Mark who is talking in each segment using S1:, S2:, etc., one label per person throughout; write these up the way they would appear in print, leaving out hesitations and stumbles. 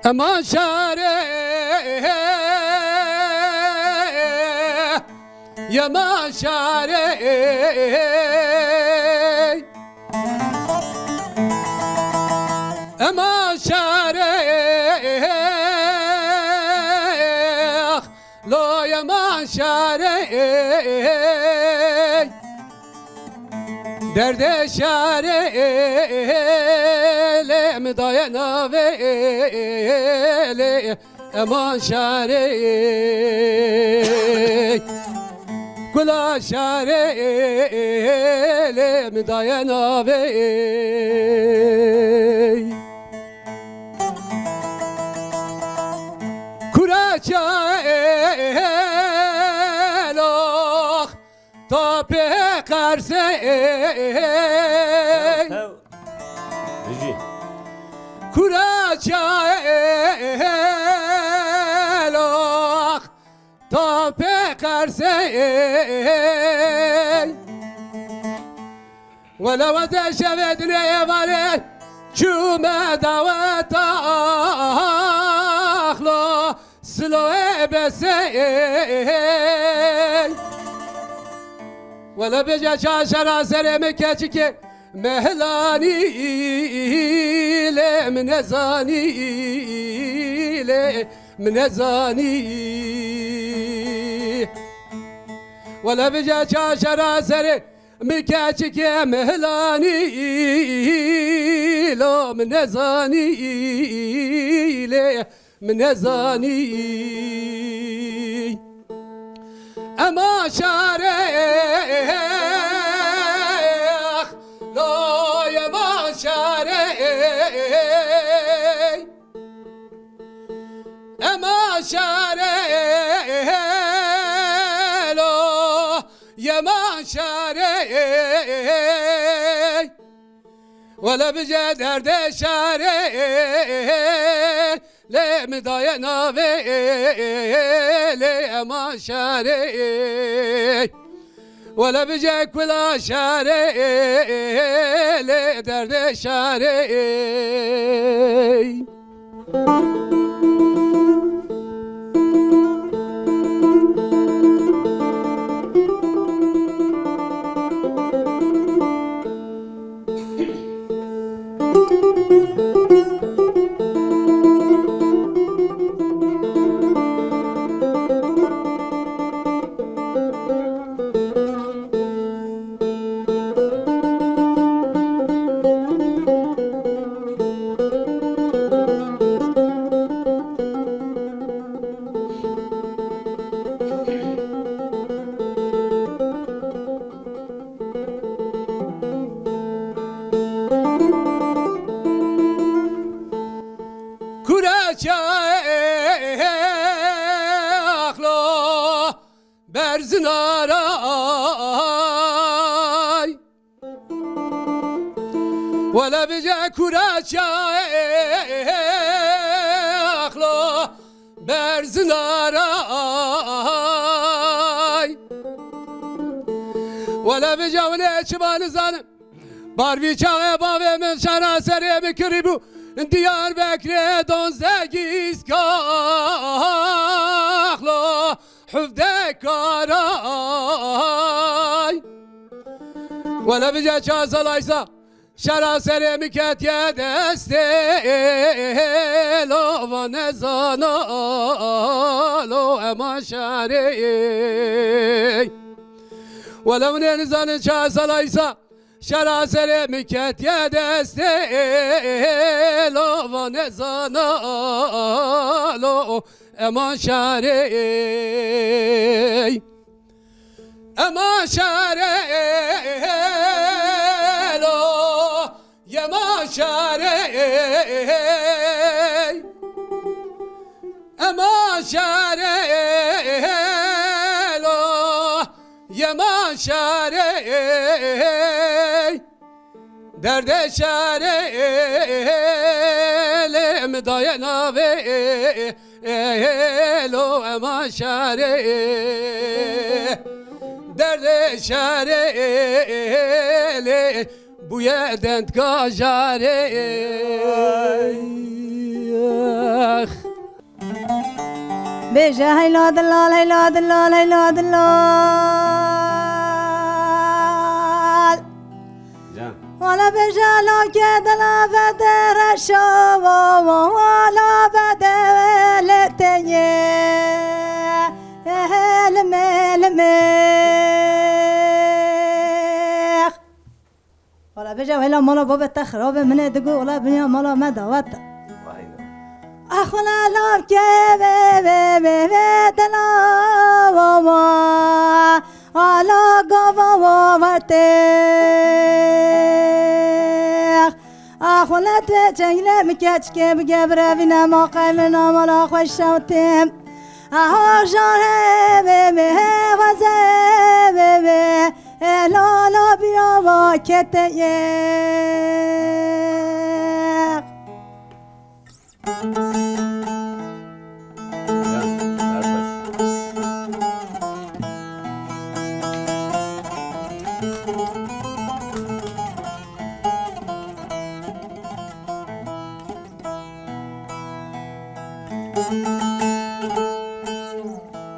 S1: اما شاره يا ما شاره اما شاره لا يا ما شاره درد شاره مدای ناوه اما شاره گلا شاره مدای ناوه کراچالوخ تا به قرصه کراچالوخ تا به قرصه ولو شود نیواره چوم دعوت اخلا سلوه بسه ولا بجا شاشرا سر مكاتي که مهلاني له من زاني له من زاني ولا بجا شاشرا سر مكاتي که مهلاني له من زاني له من زاني اما شارخ لا يا ما شارخ اما شارخ لا يا ما شارخ ولا بجا درد شارخ له مدای ناوه له اما شاره ولا بجا کلا شاره له درد شاره برزناراي ولا بجا كراچا اخلا برزناراي ولا بجا ونچبان زانم باروی چاقه باوه من شرا سره بکریبو دیار بکره دونزگیز کاخلا حفده کاراي ولا بجا چازل ایسا شرا سره میکت یه دسته لو و نزانا لو اما شاره ولو نزان چازل ایسا شرا سره میکت یه دسته لو و نزانا لو اما شاره اما شاره لو یا ما شاره اما شاره لو یا ما شاره درد شاره مدای ناوه لو اما شاره درد شاره بوی دند کاجاره
S2: بجاه هيلا دلال هيلا دلال هيلا دلال ولا بجالا كدلا بدر الشوم ولا بدر لتيه الملمخ ولا بجا هيلا مالا بابا تخرب من دقو ولا بنيا مالا ما دعوت أخونا لام كبه دلا وما على قبا ومرتخ أخونا تجينا مكاتش كب جبر بنا ما قلنا ملا خوش شوتم أهو جاره به وزه به لا لا بیا با کتیه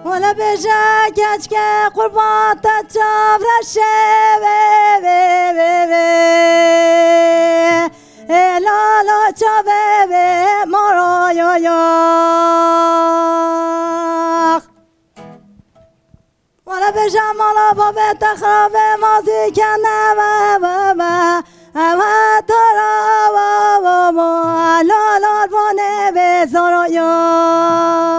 S2: ولا بجا كاتك قربان تجاب رشه لا لا جابه مرا ياخ ولا بجا مالا بابا تخرب مازي كنا بابا اما ترى بابا لا لا بانه بزارا ياخ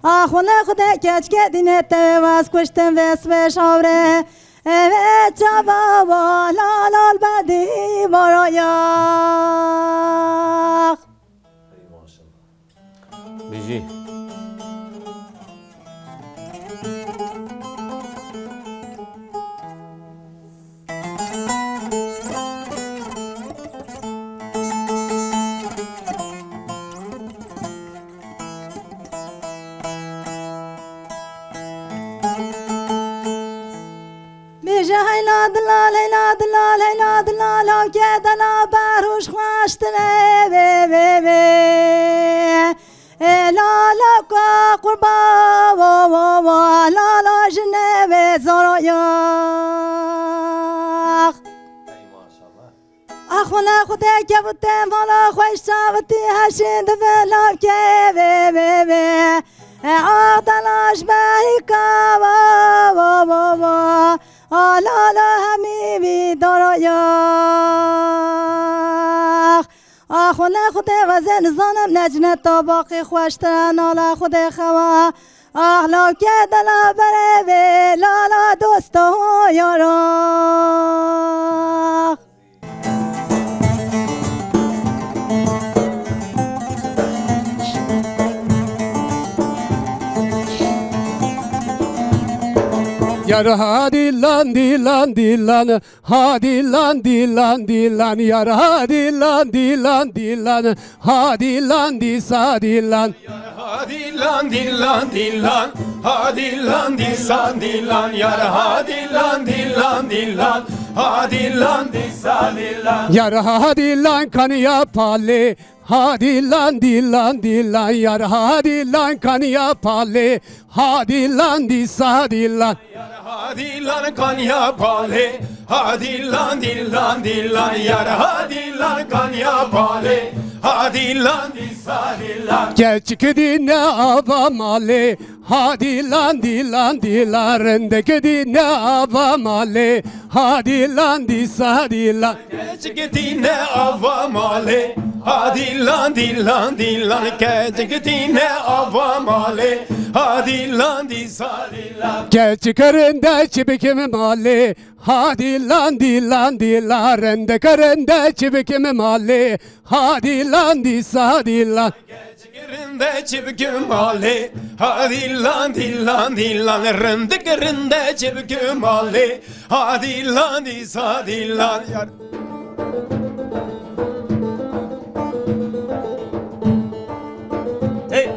S2: آخونه خدا کچ که دینه تواس کشتن وس بش آوره evet çaba lal al bedi marayak.
S1: Biji.
S2: هيلا دلال هيلا دلال هيلا دلال كدلا باروش خواشتنه لا لا قربا لا لا جنب زراياخ أخونا خدا كبتم ولا خوش شاوتي هشين دفلا كبه عادلاش بهيكا لا لا همي دراياخ آخونا خدا وزن زانم نجنت باقي خوشتن آلا خدا خوا أخلا كدلا بره لا لا دوستو ياراخ
S1: Yar hadi lan dilan dilan hadi lan dilan dilan yar hadi lan dilan dilan hadi lan disadilan
S3: yar hadi lan dilan dilan hadi lan disadilan yar hadi lan dilan dilan hadi lan disadilan
S1: yar hadi lan kan yapale hadi lan dilan dilan yar hadi lan kan yapale hadi lan disadilan
S3: hadi lan kan yapale hadi lan dilan dilan yar hadi lan kan yapale hadi lan disadilan
S1: gel çıkdine avamale hadi lan dilan dilarende kedine avamale hadi lan disadilan
S3: gel çıkdine avamale hadi lan dilan dilan gel çıkdine avamale hadi lan disadilan
S1: gel çıkarında çibikim mali hadi lan dilan dilarende karında çibikim mali hadi lan disadilan
S3: Rinde çibküm ali hadi lan dilan dilan rinde çibküm ali hadi lan disadilan yar hey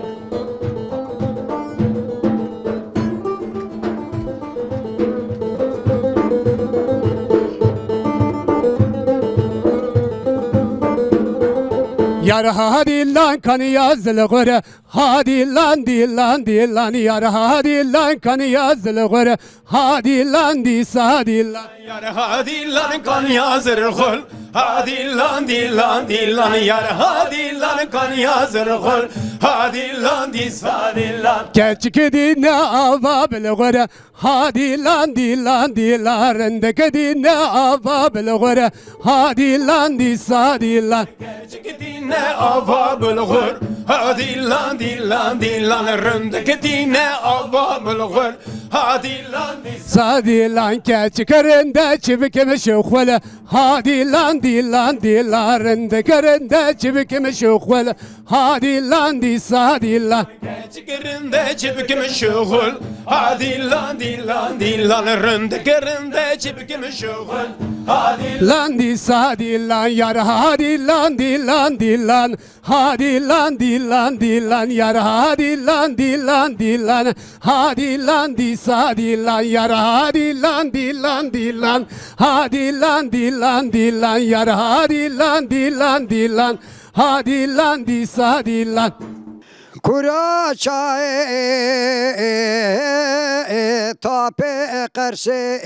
S1: yar hadi لان كان يازل غره هادي لان دي لان دي لان يار هادي لان كان يازل غره هادي لان دي سادي لان
S3: يار هادي لان كان يازر غل هادي لان دي لان دي لان يار هادي لان كان يازر غل هادي لان دي سادي لان
S1: كاتشك دينا أباب الغرة هادي لان دي لان دي لان رندك دينا أباب الغرة هادي لان دي سادي لان
S3: كتينا أباب الغر هادي لان دي لان دي لان رند كتينا أباب الغر هادي لان دي
S1: سادي لان كاتشك رندا شبك مشوخ ولا هادي لان دي لان دي لان رندك رندا شبك مشوخ ولا هادي لان دي سادي لان
S3: كرندا شبك مشغول هادي لان دي لان دي لان رند كرندا شبك مشغول هادي
S1: لان دي سادي لان يار هادي لان دي لان دي لان هادي لان دي لان دي لان يار هادي لان دي لان دي لان هادي لان دي سادي لان يار هادي لان دي لان دي لان هادي لان دي لان دي لان يار هادي لان دي لان دي لان هادي لان دي سادي لان
S4: كورا چای تاپ قرصه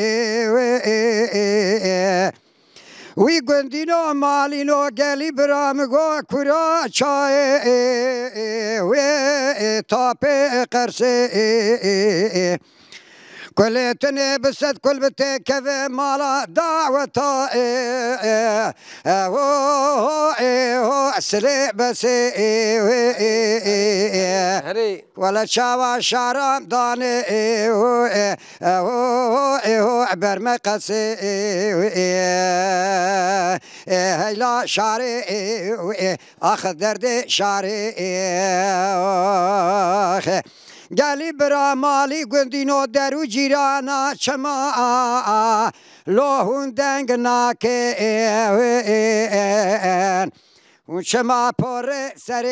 S4: وی گندینو مالینو گلی برامگو کورا چای وی تاپ قرصه كلتني بسد كل بتك كذا مالا دعوة سلي بس ولا شاوا شارم داني عبر مقص هيلا شاري اخذ درد شاري گلی برا مالی گندینو درو جیرانا چما لوهون دنگ ناکه چما پر سر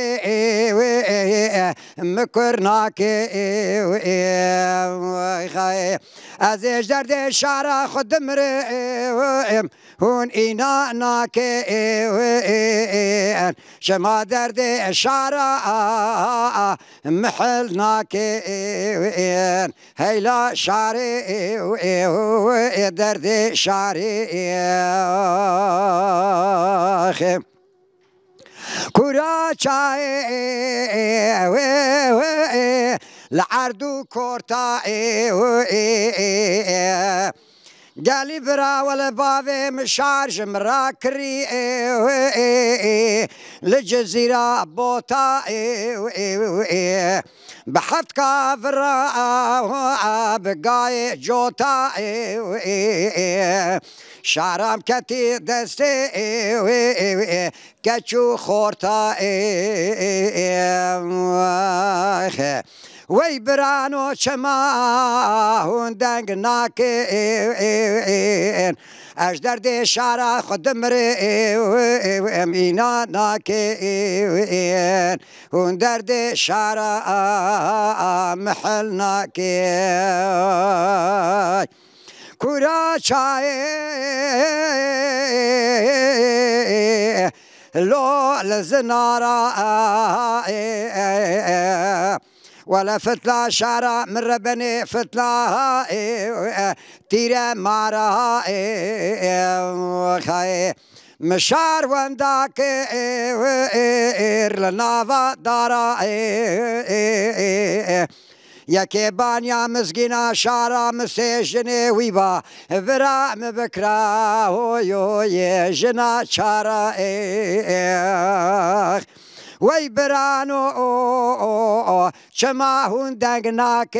S4: مکرناک از درد شعر خود مره هون اینا ناک شما درد شعر محل ناک هیلا شعر درد شعر كورا چای لعردو كورتا قالي برا ولا بابي مشارج مراكري للجزيرة بوتا بحط كافرا بقاي جوتا شعرام كتي دستي كتشو خورتا وي برانو چما هون دنگ ناكين اجدر دي شعر خود مري امينا ناكين هون درد شعر محل ناكين كورا چای لو لزنارا ولا فتلا شارع من ربني فتلا تيرا مارا مشار ونداك لنافا دارا یکی بانیا مزگینا شارا مسیجنه ویبا ورا مبکرا هویو جنا چارا وی برانو چما هون دنگناک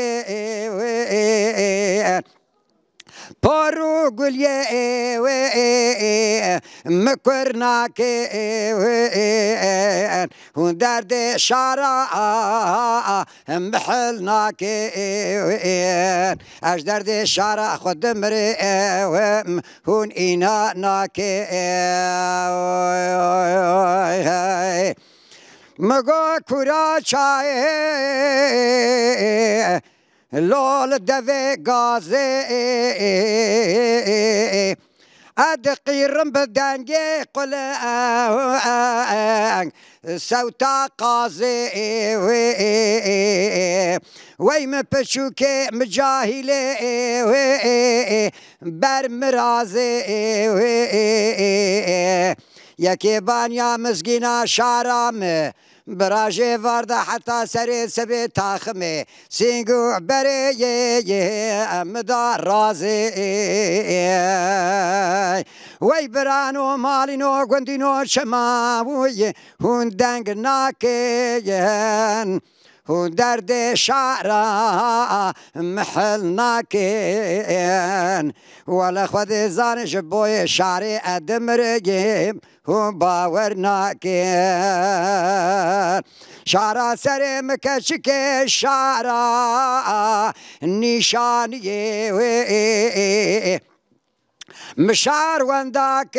S4: پارو گلیه مکرناک هون درد شارا محلناک اش درد شارا خود مره هون اینا ناک مگو کورا چای لول دوی گازه ادقیرم بدنگی قلنگ سوتا قازي وي مبشوك مجاهلي بر مرازي يكي بانيا مسكينة شارام براجي ورده حتى سري سبي تاخمي سينجو بري مدار رازي وي برانو مالينو قندينو شماوي هون دنگ ناكيين هون درد شعرا محل ناكيين ولا خود زانش بوي شعري ادم رجيم هون باور ناكيين شعرا سري مكشك شعرا نشاني مشار ونداك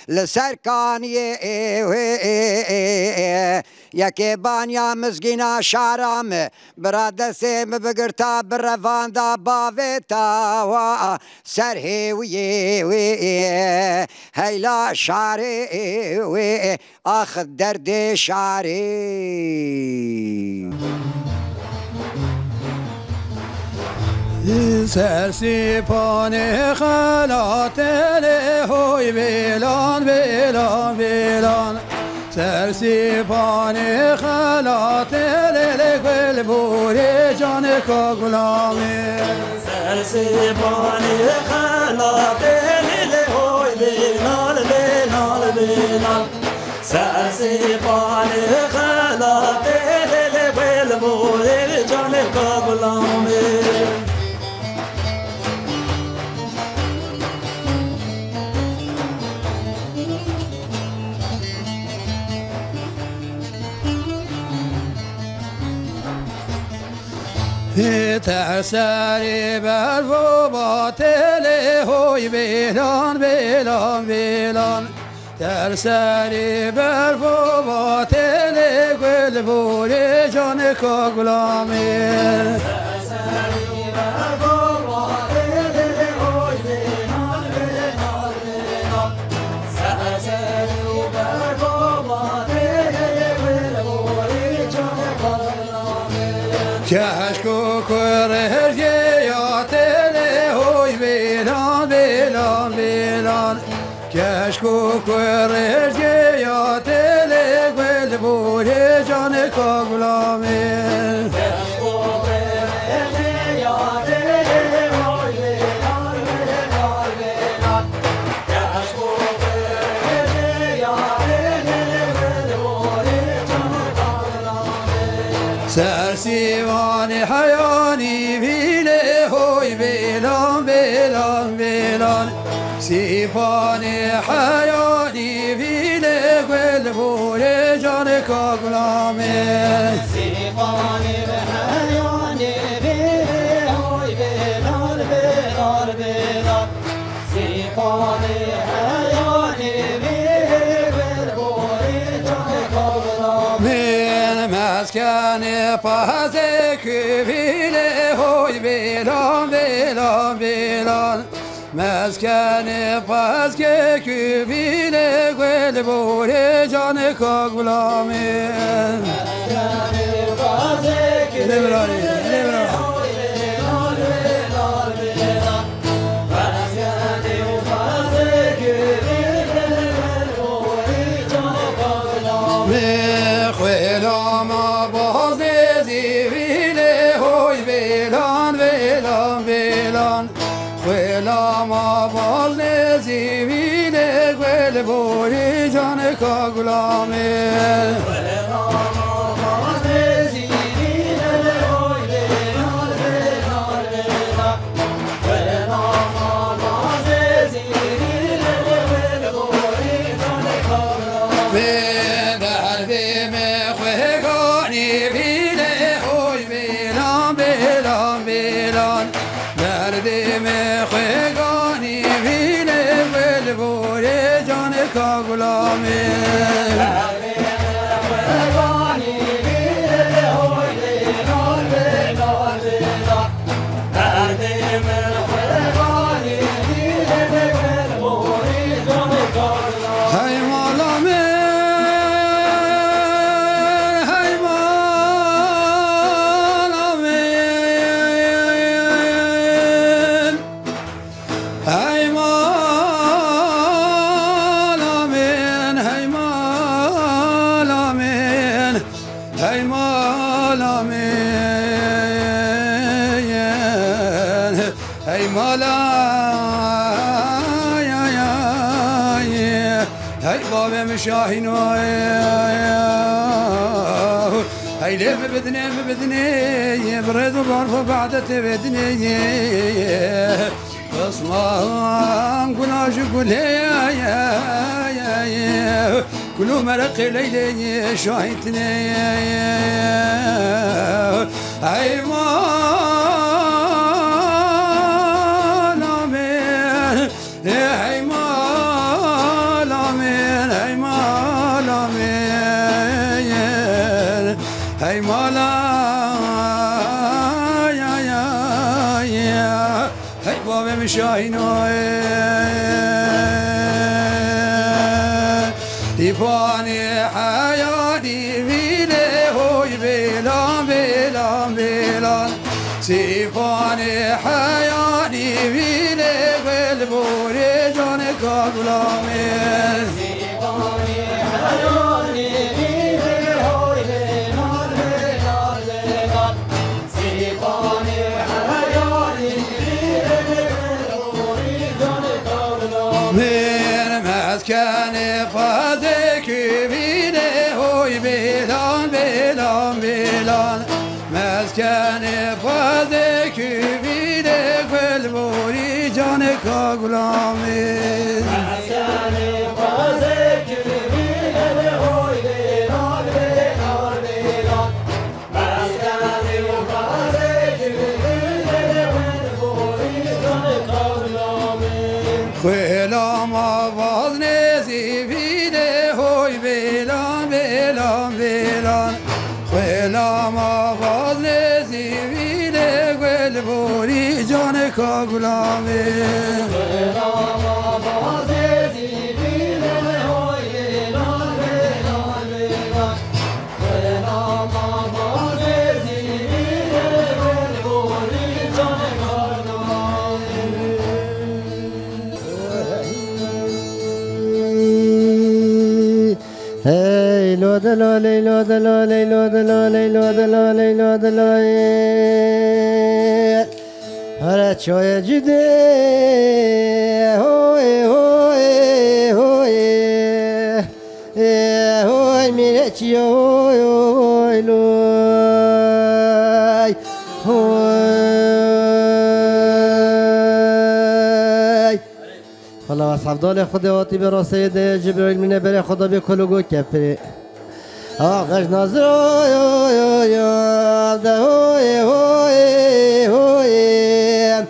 S4: لسركاني يكي بانيا مسكينة شعرام براد سيم بقرتا بالرفاندا باويتا سرهي هيلا شعري اخذ درد شعري
S5: سرسیپان خلاتل هوی بیلان بیلان بیلان سرسیپان خلاتل گل بوری جان کا غلامی
S6: سرسیپان خلاتل هوی بیلان بیلان بیلان سرسیپان خلاتل گل بوری جان کا غلامی
S5: ترسری بر و باطل هوی بیلان بیلان بیلان ترسری بر و باطل گل بوری جان کا غلامی ترسری بر و باطل هوی بیلان بیلان بیلان ترسری بر و باطل گل بوری جان کا غلامی کشکو کرهر یاتل هوی بیلان بیلان بیلان کشکو کرهر یاتل گل بوری جان کا غلامی کشکو کرهر یاتل هوی بیلان بیلان بیلان کشکو کرهر یاتل گل بوری جان کا غلامی سرسیوان حیانی ویله هوی بیلان بیلان بیلان سیپان حیانی ویله گل بوری جان کا غلامی سیپان حیانی ویله هوی بیلان بیلان بیلان سیپان حیانی ویله گل بوری جان کا غلامی مسکن پس کویله هوی بیلان بیلان بیلان مسکن پس کویله گل بوری جان کا غلامی مسکن پس کویله هوی بیلان بیلان بیلان مسکن پس کویله گل بوری جان کا غلامی خلام باز زیویله هوی بیلان بیلان بیلان خلام باز زیویله گل بوری جان کا غلامی خلام باز زیویله هوی بیلان بیلان بیلان خلام باز زیویله گل بوری جان کا غلامی کا غلامی های مالا مالا يا هاي بابا مشاهين هاي ليه مبدني برد وبعرف بعد تبدني اصلا قناش قول يا كلو مرق ليلي شاهدني هاي هاي مالا يا هاي بابا مشاهينو ديفاني حياتي فيلي هوي بيلان بيلان بيلان سيفاني حياتي فيلي بالبوري جانك غلامي سيفاني حياتي فيلي هوي بيلان بيلان بيلان سيفاني حياتي فيلي بالبوري جانك غلامي مسكن فازك فيلي هوي بيلان بيلان بيلان مسكن فازك فيلي بالبوري جانك غلامي مسكن فازك فيلي هوي بيلان بيلان بيلان مسكن فازك فيلي بالبوري جانك غلامي خيلا ما وزني فيلي هوي بيلان بيلان بيلان خيلا ما وزني فيلي بالبوري جانك غلامي خيلا ما وزني فيلي هوي بيلان بيلان بيلان خيلا ما وزني فيلي بالبوري جانك غلامي
S7: Hey, lo de lo le lo de lo le lo de lo le lo de lo le lo de lo Hara choya jide hoy hoy hoy hoy mire chiyo hoy lo hoy والله اصحاب دال خداواتي برا سيد جبريل من بر خدا به کلوگو کپری آغاز نظر یا ده هوی هوی هوی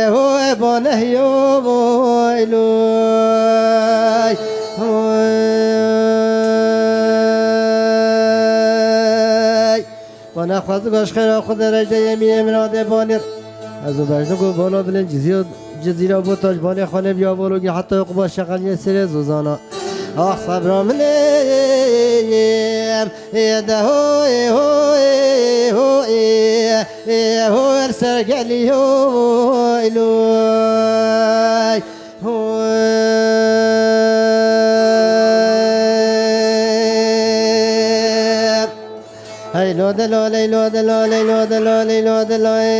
S7: هوی بانه یا ویلوی هوی بانه خواستگاش خیره خود رجده یمین امراده بانیر از اون بجنگو بالا بلن جزیره بود تاجبانی خانه بیا بولوگی حتی اقبا شغل سر زوزانا آخ صبرا منیم ده هوی هوی هوی هوی سرگلی هوی لوی هی لو دلالی لو دلالی لو دلالی لو دلالی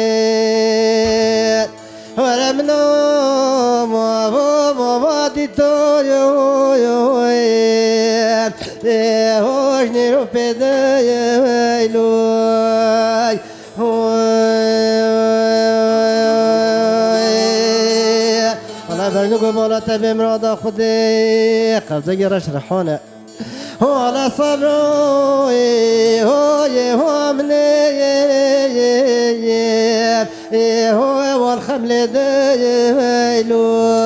S7: ورمنا ما دی تو یو هوش نیرو پیدا لوی حالا برنگو بالا تبه مرادا خودی قبضه گرش رحانه حالا صبروی هوی همنه هوی والخمل دیلوی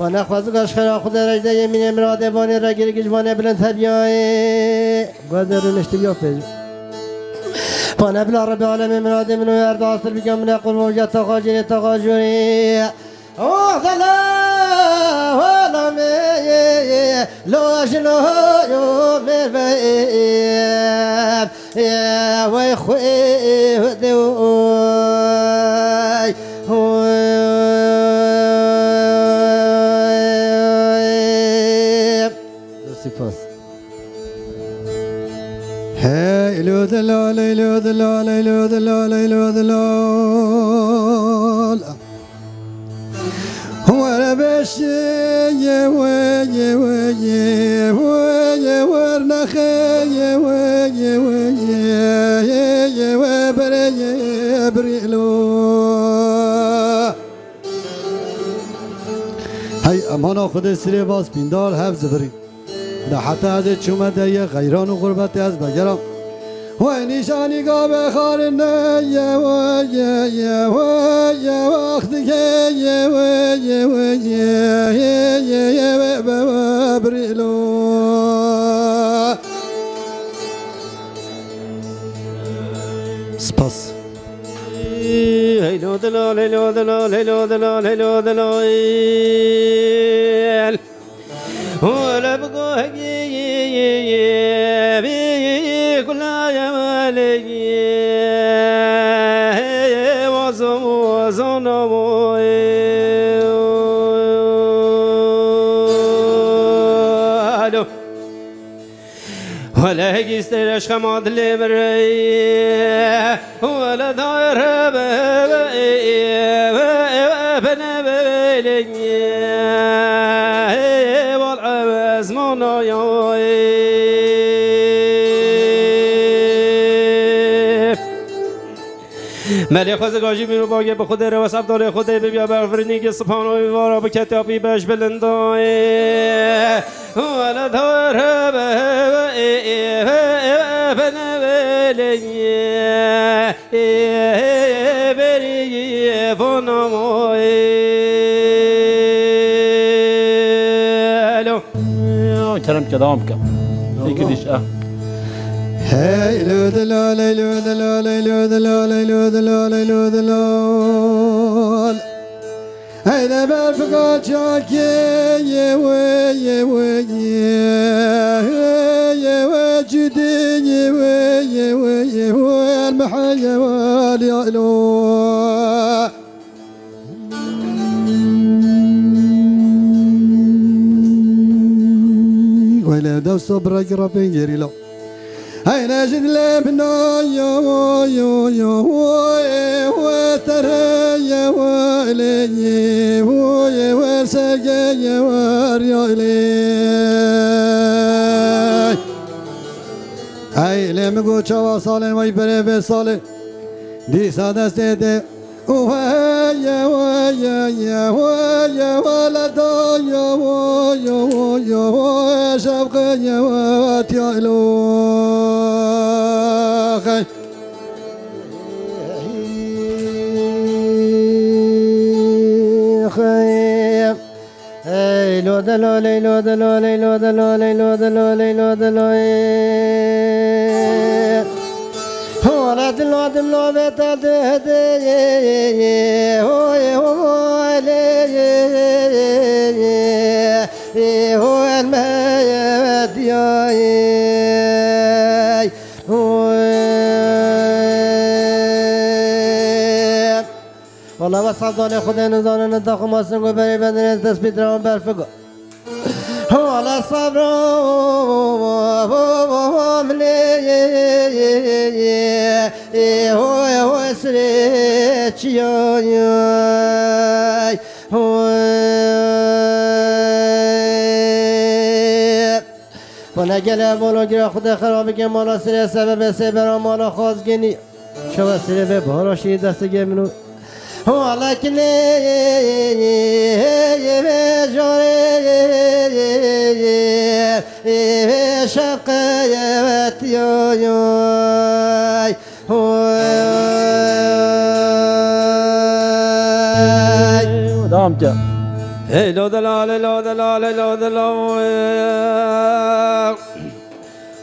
S7: و نخواستگاش خیرا خود رجده یمین امراده بانی را گرگیش بانی بلند هبیایی گازه رو نشتی بیا پیج پانه بلا رب عالم مراده منو یرد آصر بگم من اقل موجه تقاجری تقاجری اوه دلا والا می لوش لو مربیم وی خوی دوی سپاس
S5: هی لو دلا ليلو دلا ليلو دلا ليلو دلا وانا بشي وي وي وي ورنخي وي وي بري بريلو هی امانا خود سری باز پیندار حفظ بریم ده حتی از چومه ده غیران و غربت از بگرم و نیشانی گا بخار نه وقتی که بریلو سپاس
S8: هيلو دلال هيلو دلال هيلو دلال هيلو دلال ولا بقى بي كل يا مالي وزم وزنم ولا يسترش خماد لبري ولا داير بنبلي والعز منايا ملی خوز گاجی میرو باگه به خود رو وسط داره خود بیا برفرینی که سبحانه وارا به کتابی بهش بلندای ولا دار بنبلی بری فنمای
S9: كلام كلام كم هيك ديش
S5: هی لو دلال لو دلال لو دلال لو دلال لو دلال هی دبر فقط شاکی وی جدی وی المحيا واليالو ولا دو صبر قربين جريلو هاي نجد لبنا يو وترى يا ولي وسجى يا وريالي هاي لما قو شوا صالن وي بري بصالن دي سادس دي ويا ولد يا شبق يا واتيالو لو دلو ليلو دلو ليلو دلو ليلو دلو ليلو دلو هو دلو دلو بيتا دهدي هو المهد ياي والله بس عبدالله خدا نزان نداخل ماسن قو بری بدن تثبیت روان برفقو والله صبر هو سريت ياي وانا گله بالا گره خود خرابی که مالا سره سبب سبرا مالا خازگینی شما سره به باراشی دست گمنو والا کنه جاره شقیت یای
S9: دام جا
S8: Hey lo dalal lo dalal lo dalal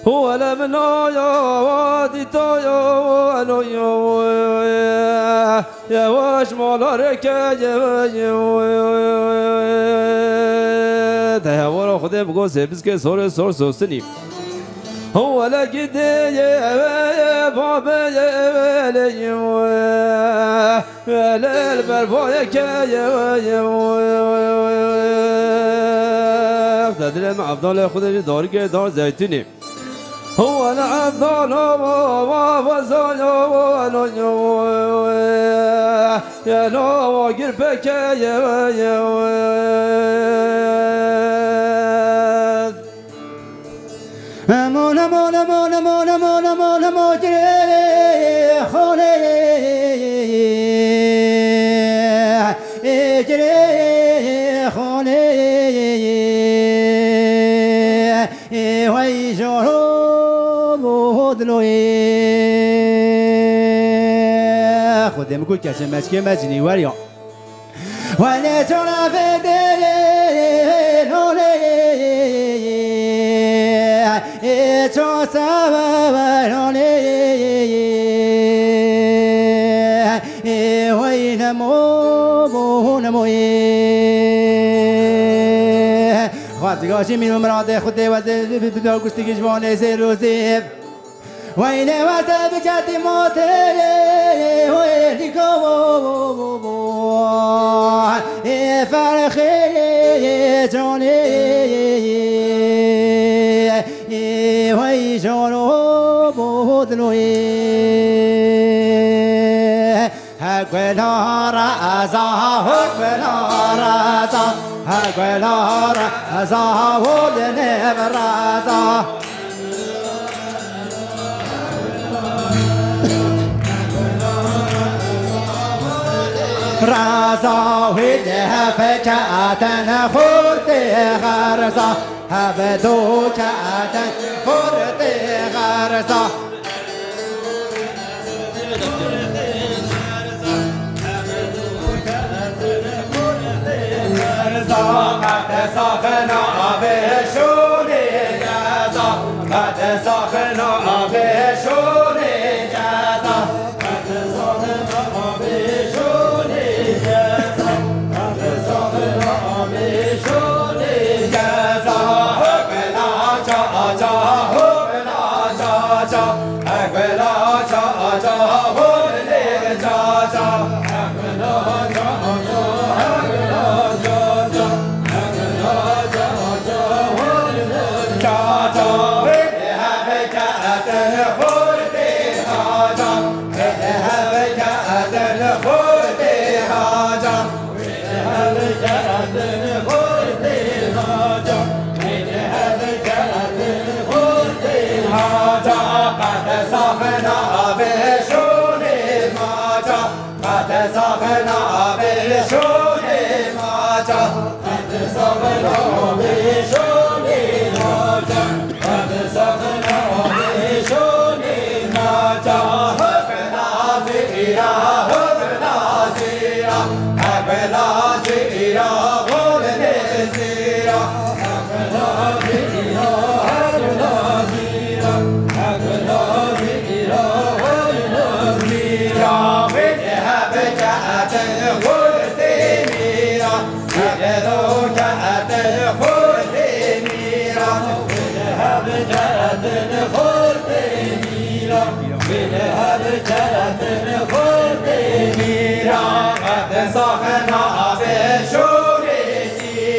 S8: هو لمنا يا وادي يا لو يا واش مالارك ده ورا خدم بگوز بسك سور سور سوسني هو لقد يا بابا يا البربايك يا تدري مع افضل خدم دار زيتوني هو العبدان وزانو يا لو قربك يا
S7: مونا مونا مونا مونا مونا مونا موجري خوني اجري خوني ويجرو مودلوي خدم قلت يا سمسكي مجني وريا وانا ترى في دين هوني cho sa ba lo le hoi nam mô ye خاطر قاشي من مراد خدي وزي بأغسطس جواني زيروزيف وين وسب جاتي موتي وين كومو فرخي جوني وين جونو بودلوي هكذا رأزا هكذا رأزا هكذا رأزا ولنب رأزا رأزا ويدها فجأة خورتي غرزا هبدو جأة خورتي غرزا قد سخنا بشوني جازا قد سخنا بشوني جازا قد سخنا بشوني جازا قد سخنا بشوني جازا هكذا جا جا هكذا جا جا هكذا جا جا هكذا جا جا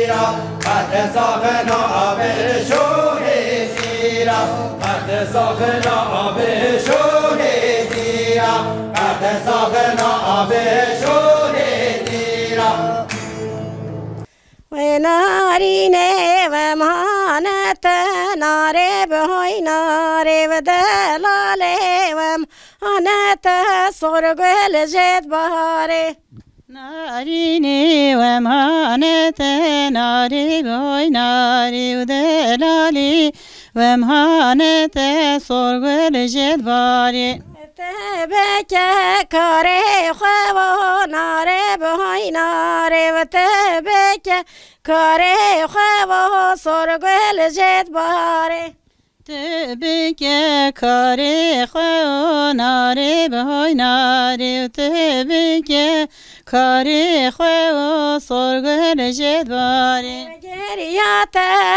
S7: هكذا ساخنا بشوني تيرا قد ساخنا بشوني تيرا قد ساخنا بشوني تيرا
S10: وناريني ومهانة ناري بهوي ناري ودلالي ومهانة صرق الجد بهاري
S2: ناريني ومهانة ناري بوي ناري ودلالي ومهانة صرق الجد باري
S10: تبك كاري خوا ناري بهوي ناري وتبك كاري خوا صرق الجد باري
S2: تبك كاري خوا ناري بهوي ناري وتبك كاري خوا صرق الجد باري
S10: بجريات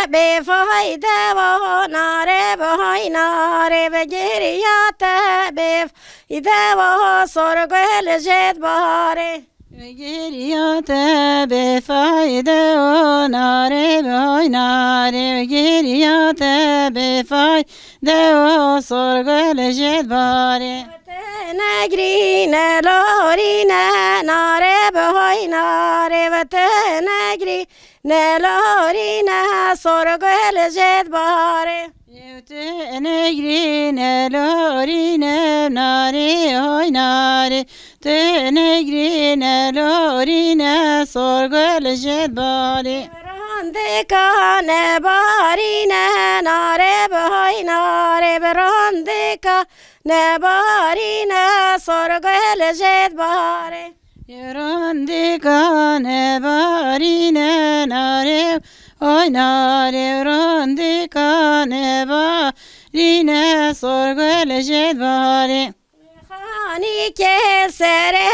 S10: بفايدة وناري بهوي ناري بجريات بفايدة وصرق الجد باري
S2: گریات بفایده و ناره بهای ناره گریات بفایده و سرگل جد باره
S10: نگری نلاری ناره بهای ناره و نگری نلاری سرگل جد باره
S2: نگری نلاری ناره های ناره نگری نلاری سرگل جد باره
S10: برانده کان باری ناره بهای ناره برانده کان باری سرگل جد باره
S2: یراندی کان باری ناره آی ناره راندی کان باری سرگل جد باره
S10: خانی که سره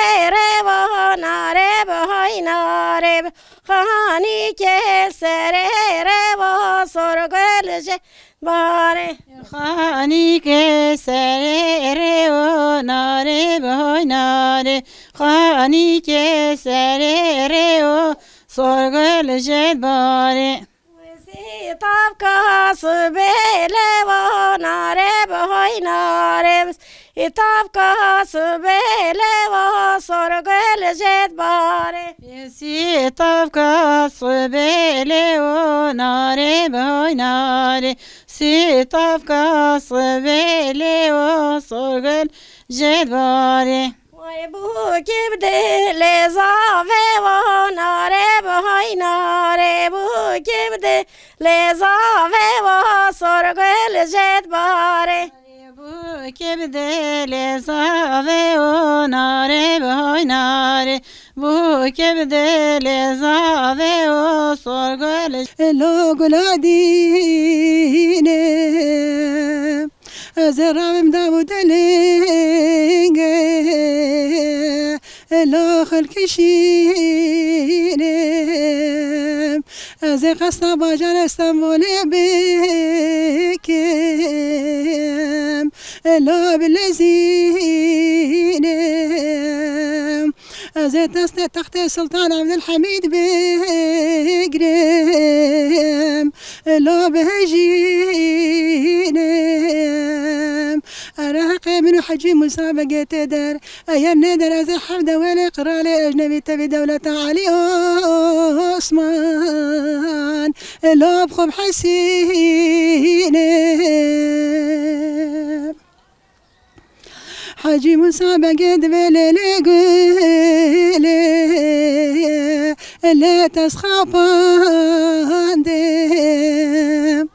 S10: و ناره بهای ناره خانی که سره و سرگل جد باره
S2: خانی که سره و ناره بهای ناره خانی که سره و سرگل جد باره
S10: سیتاب کاس بیله و ناره بهای ناره سیتاب کاس بیله و سرگل جد باره
S2: سیتاب کاس بیله و ناره بهای ناره سیتاب کاس بیله و سرگل جد باره
S10: وای بو که بدل زاوه و ناره بهای ناره بو که بدل زاوه و سرگل جد باره
S2: بو که بدل زاوه و ناره بهای ناره بو که بدل زاوه و سرگل
S11: لو گلادینه از رام داود لنگه لا خلکشینه از قصد باجر استنبول بکم لا بلزینه از دست تخت سلطان عبدالحمید بگرم لا بهجینم أراق من حجي مسابقة در أيام ندر از حمد والإقرار أجنبي تبي دولة علي عثمان لا بخب حسينه حجي مسابقة دبلة قولي لا تسخبان دم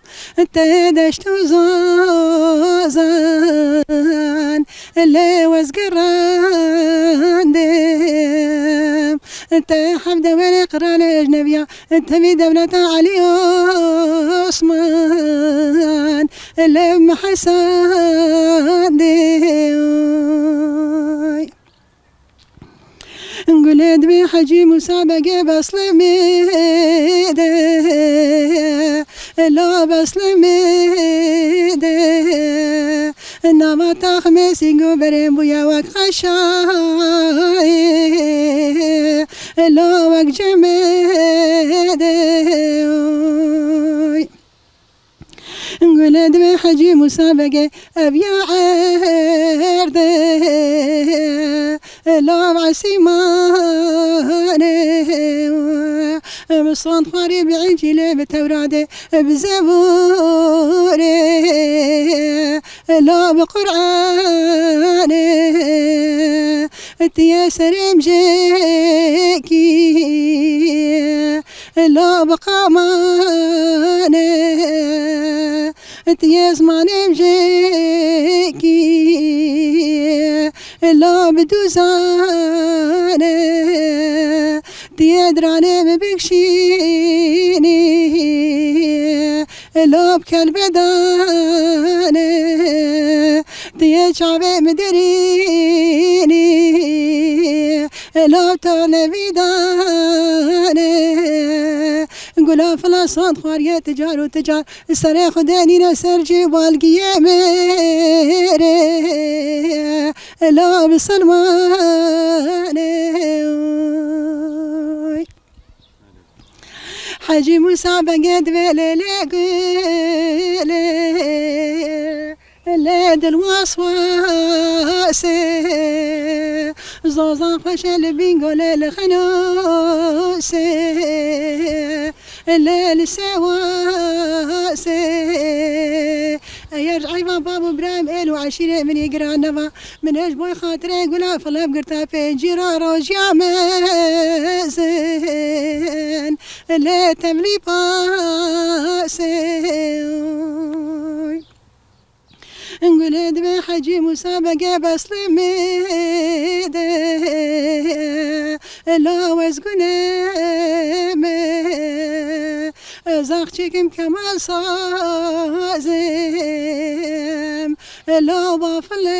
S11: تدشت زازان لا وزقران دم حمد والإقرار الأجنبية تبي دولة علي عثمان لم حسان دم نقول دبي حجي مسابقة بسلميده لا بسلميده نما تخمسي قبرين بويا وك خشاي لا وك جميده نقول دبي حجي مسابقة أبيا عرده لا بعسيمانه بصان خاري بعجلة بتوراده بزبوره لا بقرآنه تياسر مجيكي لا بقامانه تيزمان مجيكي لا بدوزانه تيدرانه ببكشيني لا بكالبدانه تيجعبه مدريني لا طالبي دانه گلا فلاسان خواری تجار و تجار سر خدا نینا سر جوالگیه میره لا بسلمانه حاجی موسی بقد ليد الوسواس زوزان خشل بينقول الخنوس الليل سواس يرجع بابا ابراهيم الو عشيره من يقرا النبا من اجبوي خاطري يقول فلا بقرتا في جيرا رجع مزين اللي تملي باسي نقول دبي حجي مسابقة بس لميدة لا وزقنامة زاختكم كمال صازم لا بافلمة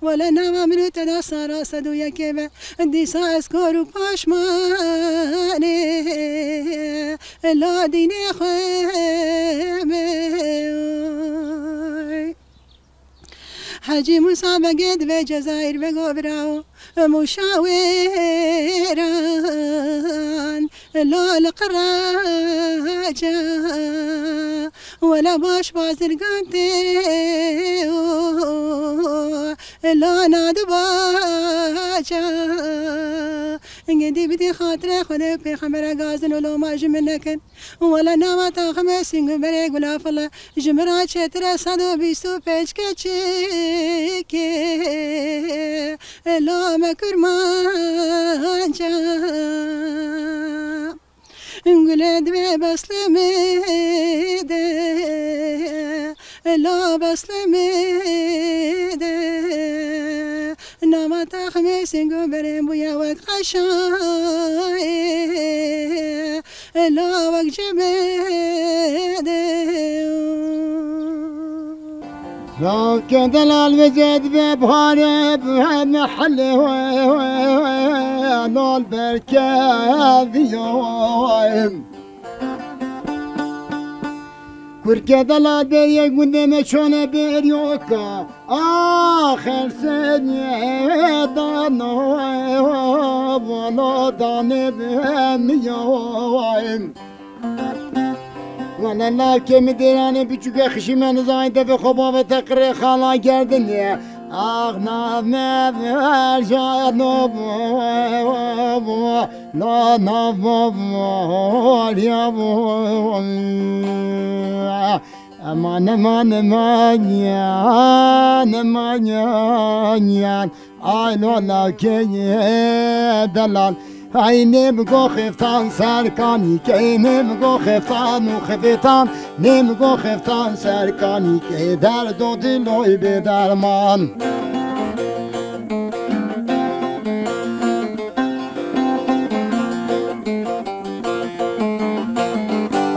S11: ولا نما منو تدسر صدو يكبه ديسا اسكورو پاشمانه لا ديني خيمه حاجی موسی بگید به جزایر بگو براو مشاوران لا القراجة ولا باش بازرگانتی لا نادو باجا انگدی بدی خاطر خود پیغمبر گازن ولو ما جمنکن ولا نما تا خمسینگ بره گلا فلا جمرا چتر 125 که لا مکرمان جا انقلد بسلميده لا بسلميده نما تخمسين بريم بويا وقت خشاي لا وقت جميده
S12: لو كان دلال وجد ببهارب محله نول بركة ذيوم كركة دلال بريق قدام شون بريوكا آخر سنة دانو ولا دانب ميوم وانا لاكي مديراني بچوكا خشيمان زايدة في خبابة تقري خالا گردني اغنا مبر نوبو لا نوبو يا بو امان امان مانيان اي لو لاكي دلال عيني بقو خفتان سركاني كيني بقو خفتان وخفتان نيم بقو خفتان سركاني كي دردو دلوي بدرمان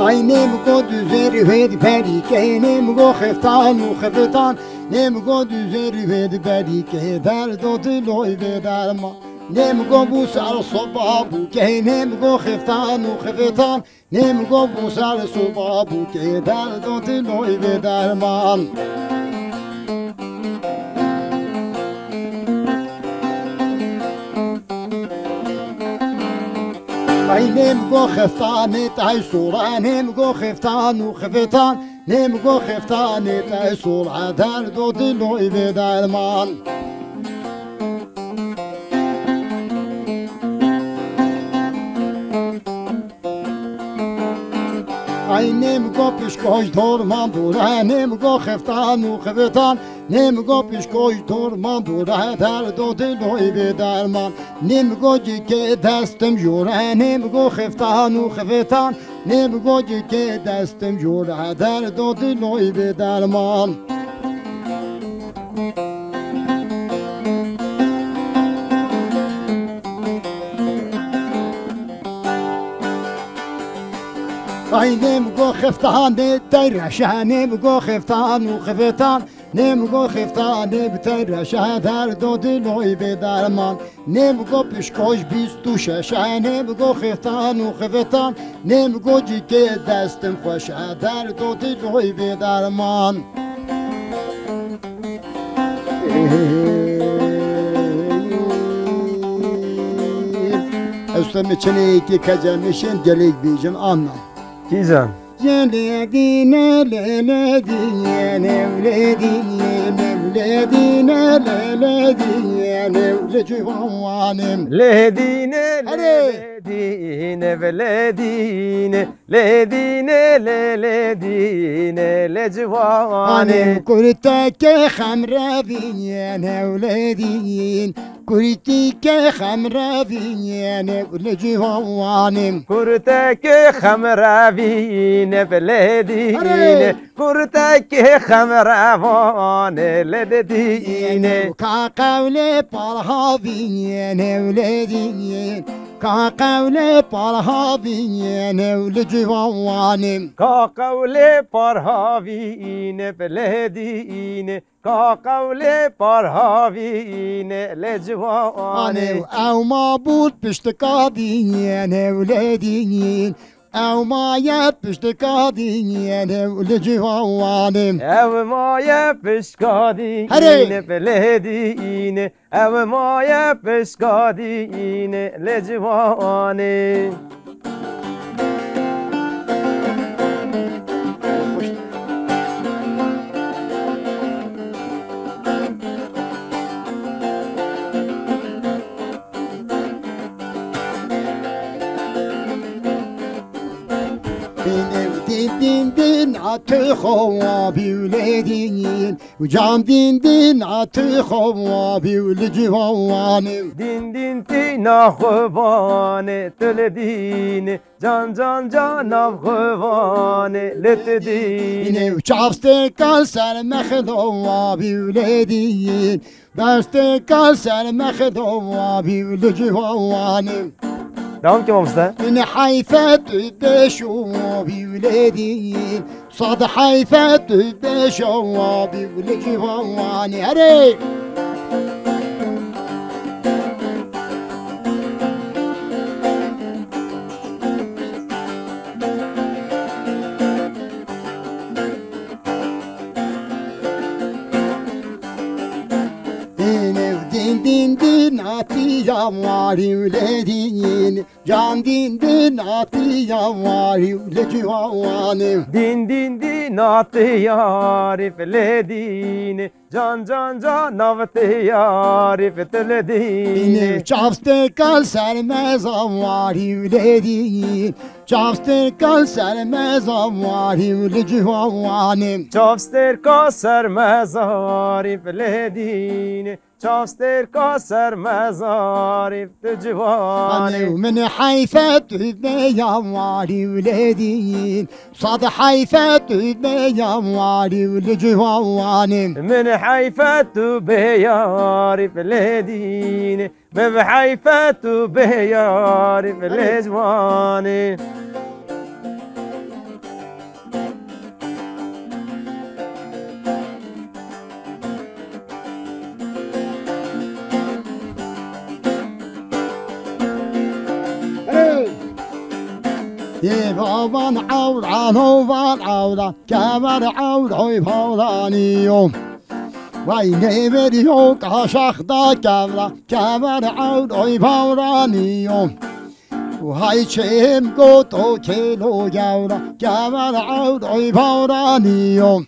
S12: عيني بقو دوزيري ويد بادي كيني بقو خفتان وخفتان نيم بقو دوزيري ويد بادي كي دردو دلوي بدرمان نمگو بوسر صبح بو که نمگو خفتان و خفتان نمگو بوسر صبح بو که درد و دلوی به درمان ای نمگو خفتان تای سورا نمگو خفتان و خفتان نمگو خفتان تای سورا درد و دلوی به درمان ای نمگو پیشکوی دورمان دوره نمگو خفتان و خفتان نمگو پیشکوی دورمان دوره درد و دلوی به درمان نمگو جی که دستم جوره نمگو خفتان و خفتان نمگو جی که دستم جوره درد و دلوی به درمان ای نمگو خفتان دیر شهنم گو خفتان و خفتان نمگو خفتان بتر شهر دو دلوی به درمان نمگو پیشکاش 26 نمگو خفتان و خفتان نمگو جی که دستم خوش در دو دلوی به درمان استم چنی که کجمشن جلیک بیجم آنم
S5: چیزم
S12: لدينا لدينا ولدينا لدينا لدينا ولجوانم
S5: لدينا لدينا ولدينا لدينا لدينا لجوانم
S12: كرتك خمرة فينا ولدين كرتك خمرة فينا ولجوانم
S5: كرتك خمرة فينا بلدينا كرتك خمرة فينا لدينا
S12: كقولي برها فينا ولدين كقولي برها فينا ولجوانم
S5: كقولي برها فينا بلدينا كقولي برها فينا لجوانم
S12: او ما بود بشتكادين ولدين او ما يبشتكادين ولجوانم
S5: او ما يبشتكادين بلدين او ما يبشتكادين لجوانم
S12: دين عطي خوابي ولدين وجام دين عطي خوابي ولجوانم
S5: دين تينا خواني تلدين جان خواني لتدين
S12: وشافستك سر مخدوابي ولدين بستك سر مخدوابي ولجوانم
S5: دام كم أمستا؟
S12: من حيفا بشوابي ولدين صاد حيفا بشوابي ولجواني هري din ati yamari uledin can din ati yamari ulejuanim
S5: din ati yari feledin can navte yari feledin
S12: çavste kal sermez amari uledin çavste kal sermez amari ulejuanim
S5: çavste kal sermez amari feledin شاستر كسر مزارف تجواني
S12: ومن حيفا بياموالي ولدين صاد حيفا بياموالي ولجواني
S5: من حيفا بيارف الهدين من حيفا بيارف الهجواني
S12: يبغى عود عنوان عودا كبر عود عيباني يوم ويني بريو كشخ دا كبر عود عيباني يوم وهاي شيم قوتو كيلو جودا كبر عود عيباني يوم